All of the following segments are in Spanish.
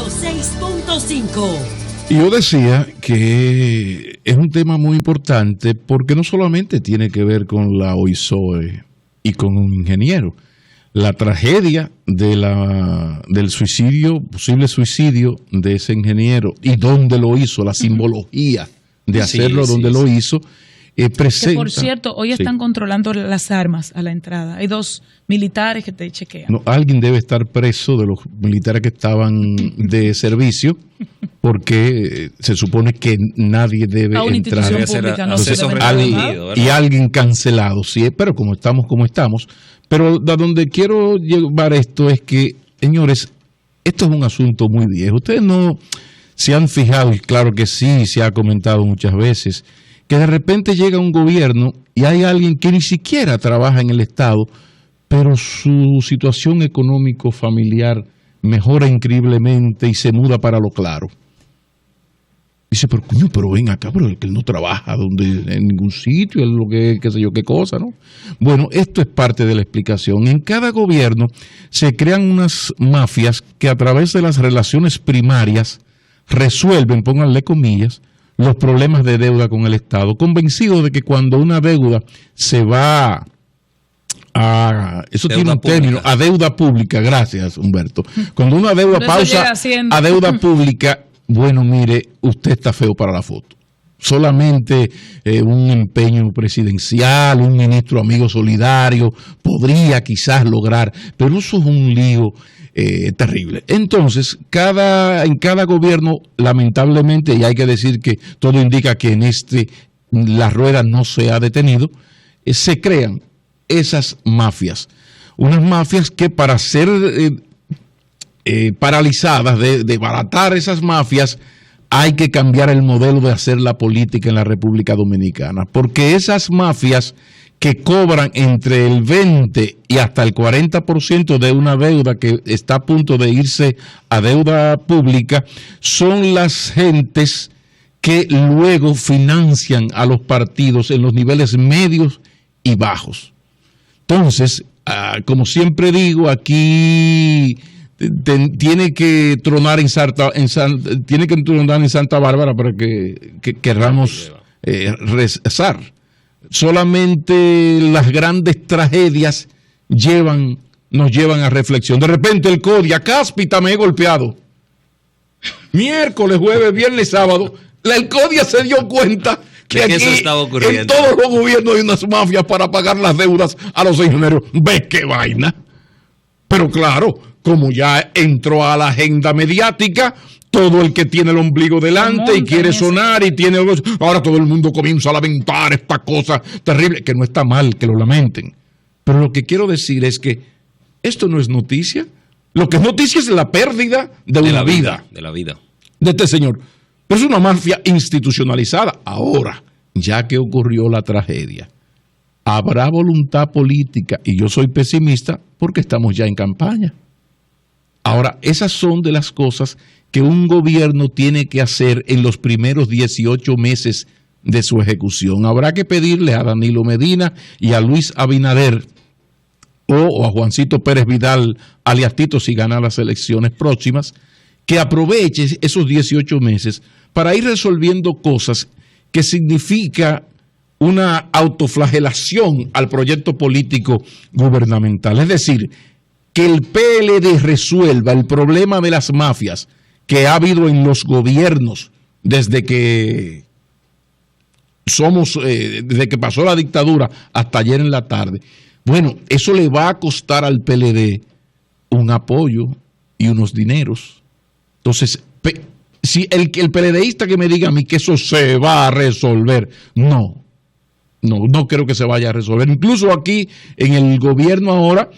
106.5. Y yo decía que es un tema muy importante porque no solamente tiene que ver con la OISOE y con un ingeniero. La tragedia del suicidio, posible suicidio de ese ingeniero y dónde lo hizo, la simbología de hacerlo donde lo hizo, presenta... Que por cierto, hoy están controlando las armas a la entrada. Hay 2 militares que te chequean. No, alguien debe estar preso de los militares que estaban de servicio porque se supone que nadie debe a una entrar. institución pública no se debe Y alguien cancelado, sí, pero como estamos. Pero a donde quiero llevar esto es que, señores, esto es un asunto muy viejo. Ustedes no se han fijado, y claro que sí, se ha comentado muchas veces, que de repente llega un gobierno y hay alguien que ni siquiera trabaja en el Estado, pero su situación económico-familiar mejora increíblemente y se muda para lo claro. Dice, pero ven acá, pero es que él no trabaja en ningún sitio, es lo que, qué sé yo, qué cosa, ¿no? Bueno, esto es parte de la explicación. En cada gobierno se crean unas mafias que a través de las relaciones primarias resuelven, pónganle comillas, los problemas de deuda con el Estado, convencidos de que cuando una deuda se va eso deuda tiene un término, a deuda pública, gracias Humberto, cuando una deuda pausa a deuda pública, bueno, mire, usted está feo para la foto. Solamente un empeño presidencial, un ministro amigo solidario podría quizás lograr, pero eso es un lío terrible. Entonces, en cada gobierno, lamentablemente, y hay que decir que todo indica que en la rueda no se ha detenido, se crean esas mafias. Unas mafias que para ser paralizadas, de baratar esas mafias, hay que cambiar el modelo de hacer la política en la República Dominicana, porque esas mafias que cobran entre el 20 y hasta el 40% de una deuda que está a punto de irse a deuda pública, son las gentes que luego financian a los partidos en los niveles medios y bajos. Entonces, como siempre digo, aquí tiene que tronar en Santa Bárbara para que querramos rezar. Solamente las grandes tragedias nos llevan a reflexión. De repente el CODI, cáspita, me he golpeado. Miércoles, jueves, viernes, sábado, el CODI se dio cuenta que aquí, en todos los gobiernos hay unas mafias para pagar las deudas a los ingenieros. ¿Ves qué vaina? Pero claro, como ya entró a la agenda mediática, todo el que tiene el ombligo delante y quiere sonar y tiene... Ahora todo el mundo comienza a lamentar esta cosa terrible, que no está mal que lo lamenten. Pero lo que quiero decir es que esto no es noticia. Lo que es noticia es la pérdida de una vida. De la vida. De este señor. Pero es una mafia institucionalizada. Ahora, ya que ocurrió la tragedia, habrá voluntad política, y yo soy pesimista porque estamos ya en campaña. Ahora, esas son de las cosas que un gobierno tiene que hacer en los primeros 18 meses de su ejecución. Habrá que pedirle a Danilo Medina y a Luis Abinader o a Juancito Pérez Vidal, alias Tito, si gana las elecciones próximas, que aproveche esos 18 meses para ir resolviendo cosas que significa una autoflagelación al proyecto político gubernamental. Es decir, que el PLD resuelva el problema de las mafias que ha habido en los gobiernos desde que desde que pasó la dictadura hasta ayer en la tarde. Bueno, eso le va a costar al PLD un apoyo y unos dineros. Entonces, si el PLDista que me diga a mí que eso se va a resolver, no creo que se vaya a resolver. Incluso aquí en el gobierno ahora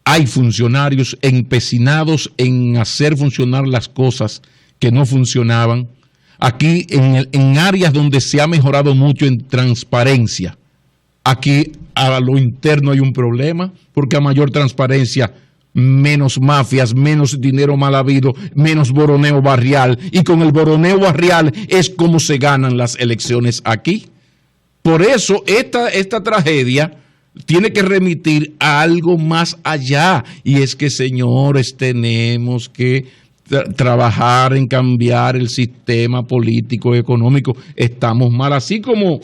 hay funcionarios empecinados en hacer funcionar las cosas que no funcionaban. Aquí en áreas donde se ha mejorado mucho en transparencia, aquí a lo interno hay un problema, porque a mayor transparencia, menos mafias, menos dinero mal habido, menos boroneo barrial, y con el boroneo barrial es como se ganan las elecciones aquí. Por eso esta tragedia tiene que remitir a algo más allá, y es que, señores, tenemos que trabajar en cambiar el sistema político y económico, estamos mal. Así como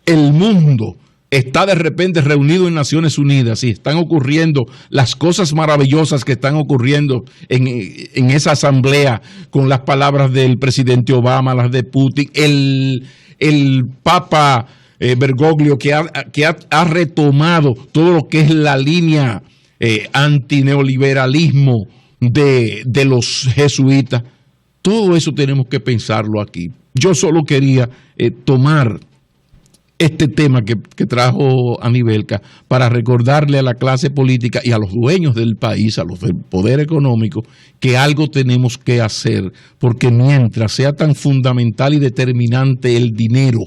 el mundo está de repente reunido en Naciones Unidas y están ocurriendo las cosas maravillosas que están ocurriendo en esa asamblea, con las palabras del presidente Obama, las de Putin, el Papa Bergoglio que ha retomado todo lo que es la línea antineoliberalismo de los jesuitas. Todo eso tenemos que pensarlo aquí. Yo solo quería tomar este tema que trajo Anibelka para recordarle a la clase política y a los dueños del país, a los del poder económico, que algo tenemos que hacer, porque mientras sea tan fundamental y determinante el dinero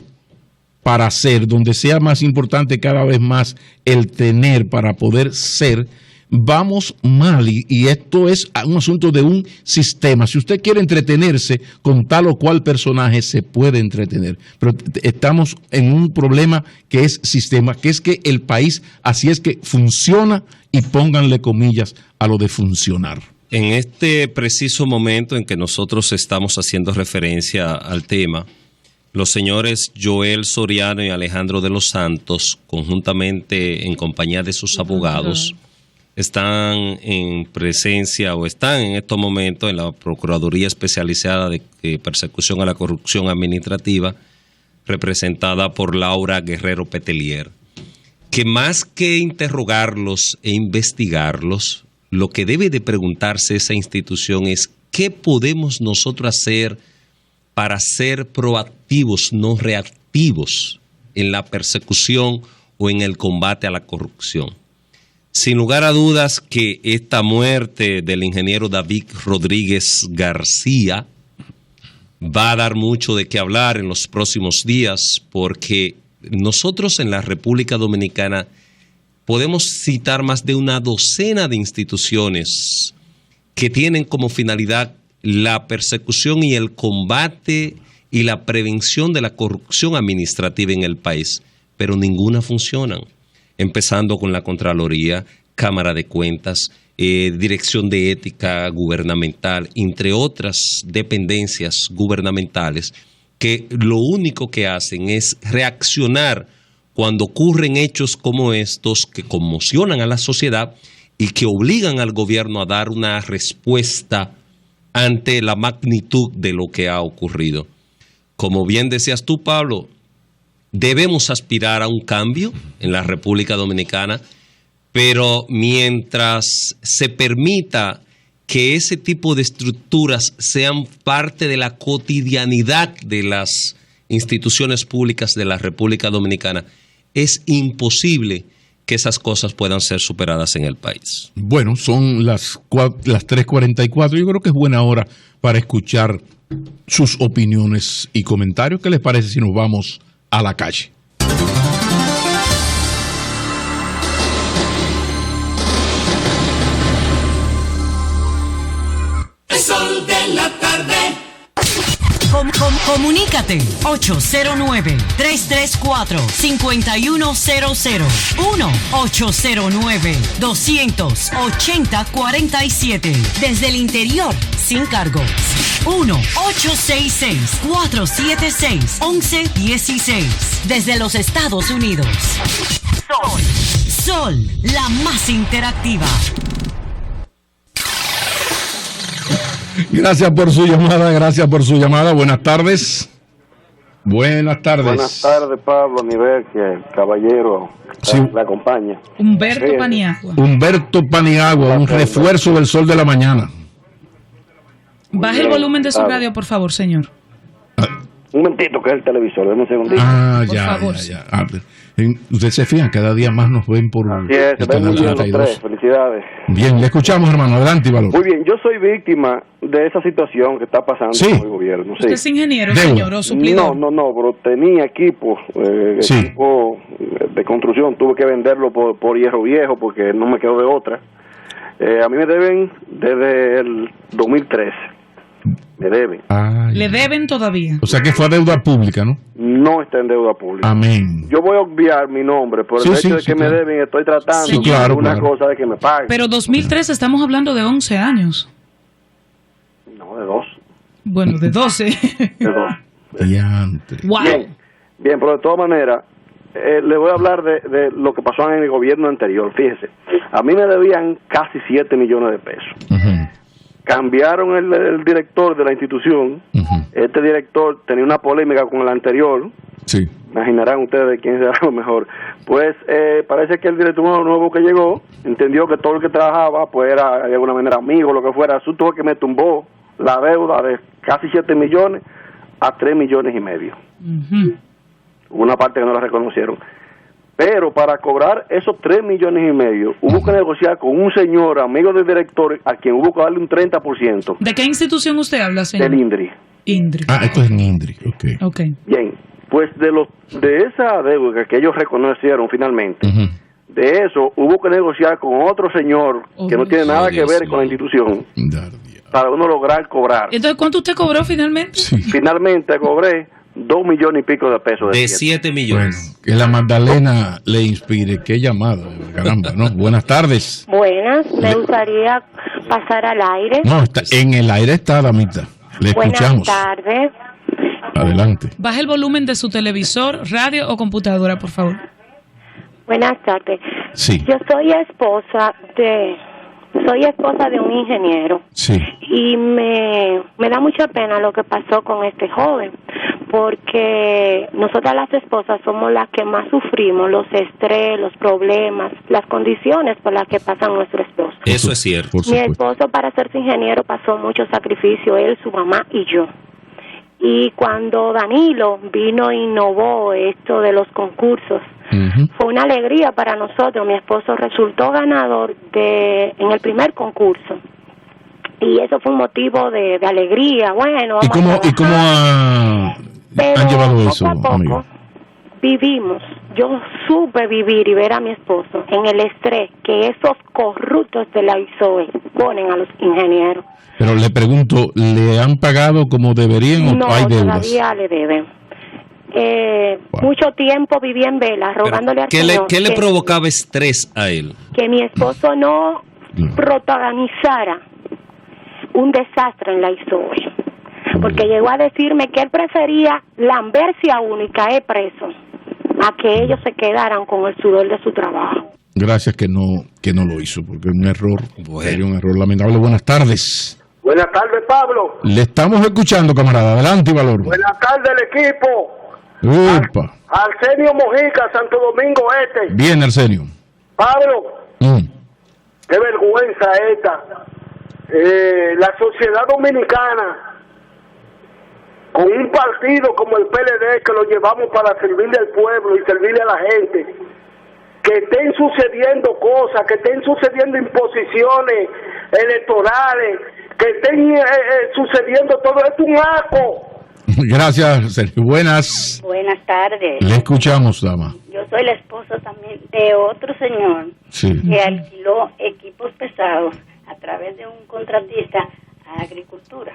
para hacer, donde sea más importante cada vez más el tener para poder ser, vamos mal, y esto es un asunto de un sistema. Si usted quiere entretenerse con tal o cual personaje, se puede entretener, pero estamos en un problema que es sistema, que es que el país así es que funciona, y pónganle comillas a lo de funcionar. En este preciso momento en que nosotros estamos haciendo referencia al tema, los señores Joel Soriano y Alejandro de los Santos, conjuntamente en compañía de sus abogados, están en presencia o están en estos momentos en la Procuraduría Especializada de Persecución a la Corrupción Administrativa, representada por Laura Guerrero Petelier, que más que interrogarlos e investigarlos, lo que debe de preguntarse esa institución es ¿qué podemos nosotros hacer para ser proactivos, no reactivos en la persecución o en el combate a la corrupción? Sin lugar a dudas que esta muerte del ingeniero David Rodríguez García va a dar mucho de qué hablar en los próximos días, porque nosotros en la República Dominicana podemos citar más de una docena de instituciones que tienen como finalidad la persecución y el combate y la prevención de la corrupción administrativa en el país, pero ninguna funciona. Empezando con la Contraloría, Cámara de Cuentas, Dirección de Ética Gubernamental, entre otras dependencias gubernamentales, que lo único que hacen es reaccionar cuando ocurren hechos como estos que conmocionan a la sociedad y que obligan al gobierno a dar una respuesta ante la magnitud de lo que ha ocurrido. Como bien decías tú, Pablo, debemos aspirar a un cambio en la República Dominicana, pero mientras se permita que ese tipo de estructuras sean parte de la cotidianidad de las instituciones públicas de la República Dominicana, es imposible que esas cosas puedan ser superadas en el país. Bueno, son las 3:44. Yo creo que es buena hora para escuchar sus opiniones y comentarios. ¿Qué les parece si nos vamos a la calle? El sol de la tarde. Comunícate 809-334-5100 1-809-280-47 desde el interior sin cargos 1-866-476-1116 desde los Estados Unidos. Sol, la más interactiva. Gracias por su llamada, Buenas tardes. Buenas tardes. Buenas tardes, Pablo, Anibelka, caballero, sí. La acompaña. Humberto Paniagua. Humberto Paniagua, un refuerzo del Sol de la Mañana. Baje el volumen de su radio, por favor, señor. Un momentito, que es el televisor, dame un segundito. Por favor. Ustedes se fijan, cada día más nos ven por el canal 32. Felicidades. Bien, le escuchamos, hermano. Adelante, Valor. Muy bien, yo soy víctima de esa situación que está pasando con el gobierno. ¿Usted es ingeniero, señor, o suplidor? No, pero tenía equipo de construcción. Tuve que venderlo por hierro viejo porque no me quedó de otra. A mí me deben desde el 2013. Me deben. ¿Le deben todavía? O sea que fue a deuda pública, ¿no? No está en deuda pública. Amén. Yo voy a obviar mi nombre por el hecho de que me deben. Estoy tratando cosa de que me paguen. Pero 2003 estamos hablando de 11 años. No, de 2. Bueno, de 12. De 2. Diantre. Wow. Bien, pero de todas maneras, le voy a hablar de lo que pasó en el gobierno anterior. Fíjese, a mí me debían casi 7 millones de pesos. Ujú. Cambiaron el director de la institución. Ujú. Este director tenía una polémica con el anterior. Sí. Imaginarán ustedes quién será lo mejor. Pues parece que el director nuevo que llegó entendió que todo el que trabajaba pues era de alguna manera amigo, lo que fuera. Asunto que me tumbó la deuda de casi 7 millones a 3 millones y medio. Ujú. Una parte que no la reconocieron. Pero para cobrar esos 3 millones y medio, hubo que negociar con un señor, amigo del director, a quien hubo que darle un 30%. ¿De qué institución usted habla, señor? Del INDRI. INDRI. Ah, esto es en INDRI. Ok. Ok. Bien, pues de esa deuda que ellos reconocieron finalmente, Ujú. de eso hubo que negociar con otro señor que no tiene nada que ver con la institución Dardia. para uno lograr cobrar. Entonces, ¿cuánto usted cobró finalmente? Sí. Finalmente cobré 2 millones y pico de pesos. De 7. 7 Bueno, millones. que la Magdalena le inspire. Qué llamada, caramba, ¿no? Buenas tardes. Buenas, me gustaría pasar al aire. No, está, en el aire está, damita. Le Buenas escuchamos. tardes. Adelante. Baje el volumen de su televisor, radio o computadora, por favor. Buenas tardes. Sí. Yo soy esposa de un ingeniero Sí. y me da mucha pena lo que pasó con este joven, porque nosotras las esposas somos las que más sufrimos los estrés, los problemas, las condiciones por las que pasan nuestros esposos. Eso es cierto. Por Mi supuesto. esposo, para hacerse ingeniero, pasó mucho sacrificio, él, su mamá y yo. Y cuando Danilo vino e innovó esto de los concursos, Ujú. fue una alegría para nosotros. Mi esposo resultó ganador en el primer concurso. Y eso fue un motivo de alegría. Bueno, vamos ¿Y cómo, a trabajar. Pero han llevado poco eso, a poco amigo? vivimos. Yo supe vivir y ver a mi esposo en el estrés que esos corruptos de la ISOE ponen a los ingenieros. Pero le pregunto, ¿le han pagado como deberían o No, hay deudas? todavía le deben. Wow. Mucho tiempo viví en vela Pero, rogándole al ¿qué Señor le que, provocaba estrés a él? que mi esposo no protagonizara un desastre en la ISOE. Porque llegó a decirme que él prefería lamberse a uno y caer preso a que ellos se quedaran con el sudor de su trabajo. Gracias que no lo hizo, porque es un error, Bueno. sería un error lamentable. Buenas tardes. Buenas tardes, Pablo. Le estamos escuchando, camarada. Adelante, Valor. Buenas tardes, el equipo. Upa. Arsenio Mojica, Santo Domingo Este. Bien, Arsenio. Pablo, qué vergüenza esta. La sociedad dominicana, con un partido como el PLD, que lo llevamos para servirle al pueblo y servirle a la gente, que estén sucediendo cosas, que estén sucediendo imposiciones electorales, que estén sucediendo todo esto, un asco. Gracias, Arsenio. Buenas. Buenas tardes. Le escuchamos, dama. Yo soy la esposa también de otro señor Sí. que alquiló equipos pesados a través de un contratista a agricultura.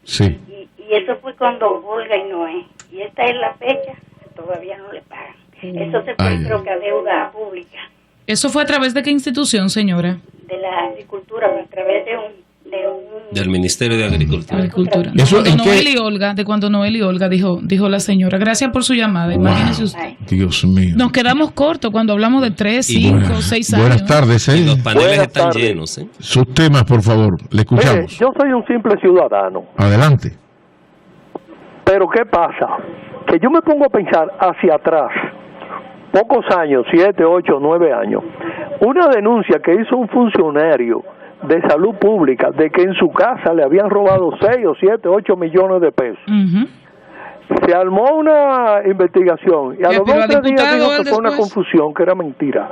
Sí. Y eso fue con Don Olga y Noé. Y esta es la fecha, todavía no le pagan. Eso se fue, Ay, creo que a deuda pública ¿Eso fue a través de qué institución, señora? de la agricultura, a través de un Del Ministerio de Agricultura. Agricultura. ¿Eso en Cuando qué? Noel y Olga, dijo la señora. Gracias por su llamada. Imagínese usted. Ay. Dios mío. Nos quedamos cortos cuando hablamos de 3, Y 5, Buenas- 6 años. Buenas tardes, Y los paneles Buenas están tardes. llenos. Sus temas, por favor. Le Mire, escuchamos. yo soy un simple ciudadano, Adelante. pero ¿qué pasa? Que yo me pongo a pensar hacia atrás, pocos años, 7, 8, 9 años, una denuncia que hizo un funcionario de salud pública de que en su casa le habían robado 6 o 7, 8 millones de pesos. Ujú. Se armó una investigación y a ¿Le los pidió 2 o 3 días diputado dijo él que fue una después? confusión, que era mentira.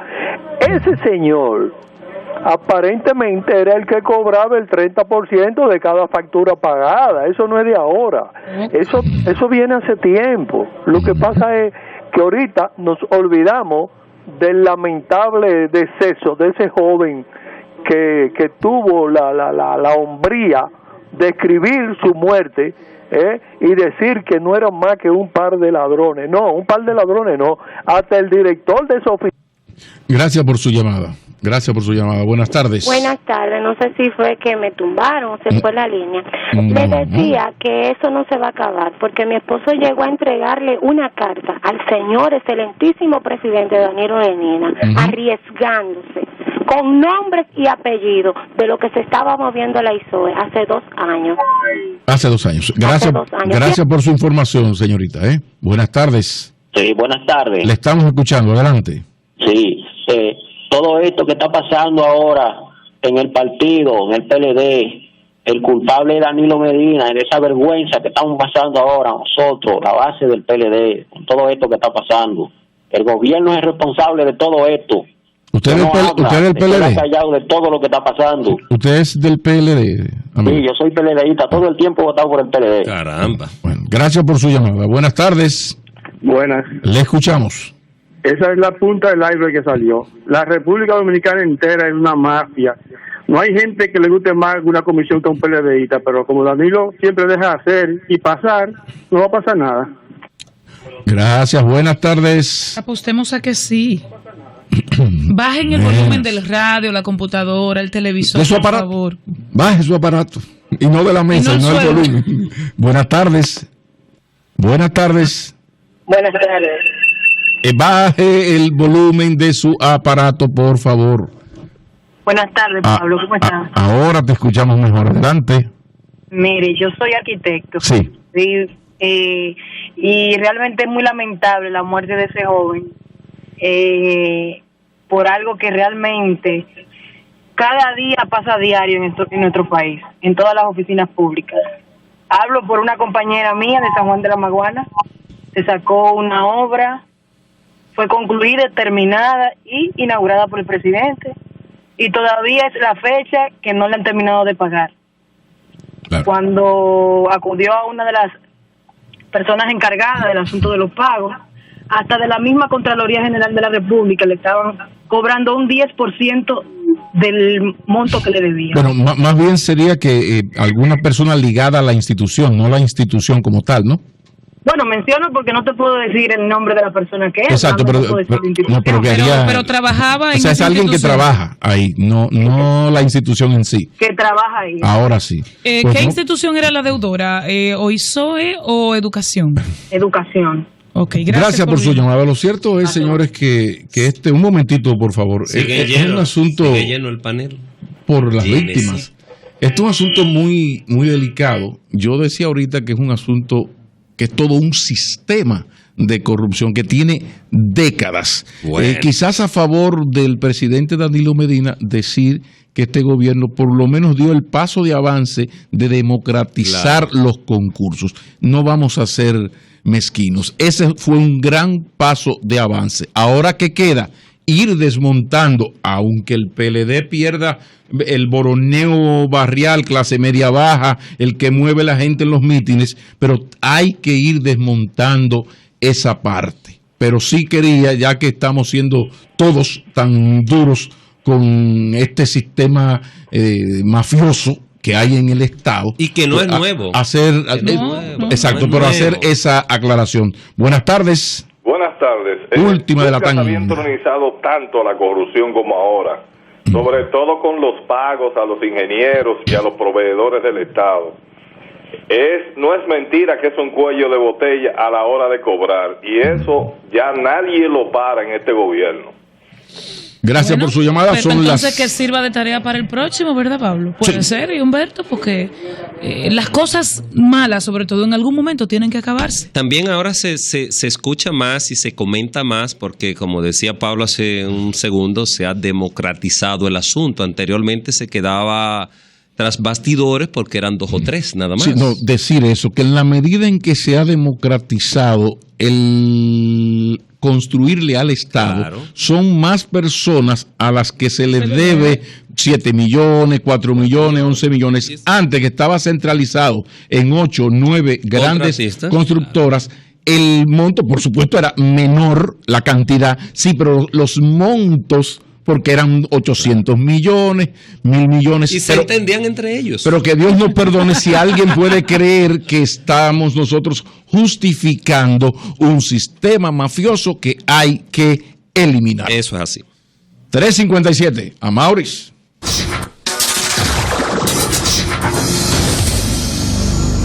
Ese señor aparentemente era el que cobraba el 30% de cada factura pagada. Eso no es de ahora. Eso viene hace tiempo. Lo que pasa es que ahorita nos olvidamos del lamentable deceso de ese joven que tuvo la hombría de escribir su muerte y decir que no eran más que un par de ladrones. No, un par de ladrones no. Hasta el director de esa oficina. Gracias por su llamada. Gracias por su llamada. Buenas tardes. Buenas tardes, no sé si fue que me tumbaron o se fue la línea. Le decía que eso no se va a acabar, porque mi esposo llegó a entregarle una carta al señor excelentísimo presidente Danilo Medina, arriesgándose, con nombres y apellidos, de lo que se estaba moviendo la ISOE hace 2 años. Hace 2 años. Gracias por su información, señorita. Buenas tardes. Sí, buenas tardes. Le estamos escuchando, adelante. Sí, todo esto que está pasando ahora en el partido, en el PLD, el culpable es Danilo Medina, de esa vergüenza que estamos pasando ahora nosotros, la base del PLD, con todo esto que está pasando. El gobierno es responsable de todo esto. ¿Usted es del PLD? Está callado de todo lo que está pasando. ¿Usted es del PLD? Amigo. Sí, yo soy PLDista, todo el tiempo he votado por el PLD. Caramba. Bueno, gracias por su llamada. Buenas tardes. Buenas. Le escuchamos. Esa es la punta del iceberg que salió. La República Dominicana entera es una mafia. No hay gente que le guste más una comisión que un PLDista, pero como Danilo siempre deja hacer y pasar, no va a pasar nada. Gracias, buenas tardes. Apostemos a que sí. Bajen el volumen del radio, la computadora, el televisor, de su por aparato. favor. Baje su aparato. Y no de la mesa, no el volumen. Buenas tardes. Buenas tardes. Buenas tardes. Baje el volumen de su aparato, por favor. Buenas tardes, Pablo. ¿Cómo estás? Ahora te escuchamos mejor. Adelante. Mire, yo soy arquitecto. Sí. Y realmente es muy lamentable la muerte de ese joven. Por algo que realmente cada día pasa a diario en nuestro país, en todas las oficinas públicas. Hablo por una compañera mía de San Juan de la Maguana. Se sacó una obra, fue concluida, terminada y inaugurada por el presidente. Y todavía es la fecha que no le han terminado de pagar. Claro. Cuando acudió a una de las personas encargadas del asunto de los pagos, hasta de la misma Contraloría General de la República le estaban cobrando un 10% del monto que le debían. Bueno, más bien sería que alguna persona ligada a la institución, no la institución como tal, ¿no? Bueno, menciono porque no te puedo decir el nombre de la persona que es. Exacto, pero trabajaba en o sea, es alguien que trabaja ahí, no la institución en sí. Que trabaja ahí. Ahora sí. ¿Qué institución era la deudora? ¿O ISOE o Educación? Educación. Okay, gracias por su llamada. Lo cierto es, señores, que un momentito, por favor. Es un asunto. Sigue lleno el panel. Por las víctimas. Este es un asunto muy, muy delicado. Yo decía ahorita que es un asunto que es todo un sistema de corrupción que tiene décadas. Bueno. Quizás a favor del presidente Danilo Medina decir que este gobierno por lo menos dio el paso de avance de democratizar los concursos. No vamos a ser mezquinos. Ese fue un gran paso de avance. Ahora, ¿qué queda? Ir desmontando, aunque el PLD pierda el boroneo barrial, clase media baja, el que mueve la gente en los mítines, pero hay que ir desmontando esa parte. Pero sí quería, ya que estamos siendo todos tan duros con este sistema mafioso que hay en el Estado. Y que no es nuevo. Exacto, pero hacer esa aclaración. Buenas tardes. Buenas tardes. Última de la tanda. Nunca había entronizado tanto la corrupción como ahora, sobre todo con los pagos a los ingenieros y a los proveedores del Estado. No es mentira que es un cuello de botella a la hora de cobrar, y eso ya nadie lo para en este gobierno. Gracias por su llamada. Son entonces que sirva de tarea para el próximo, ¿verdad, Pablo? Puede ser, y Humberto, porque las cosas malas, sobre todo en algún momento, tienen que acabarse. También ahora se escucha más y se comenta más porque, como decía Pablo hace un segundo, se ha democratizado el asunto. Anteriormente se quedaba tras bastidores porque eran 2 o 3 nada más. Sí, no, decir eso, que en la medida en que se ha democratizado el construirle al Estado, son más personas a las que se les debe 7 millones, 4 millones, 11 millones. Antes, que estaba centralizado en 8 o 9 grandes constructoras, el monto, por supuesto, era menor la cantidad, sí, pero los montos, porque eran 800 millones, 1.000 millones. Y se entendían entre ellos. Pero que Dios nos perdone si alguien puede creer que estamos nosotros justificando un sistema mafioso que hay que eliminar. Eso es así. 3:57. A Maurice.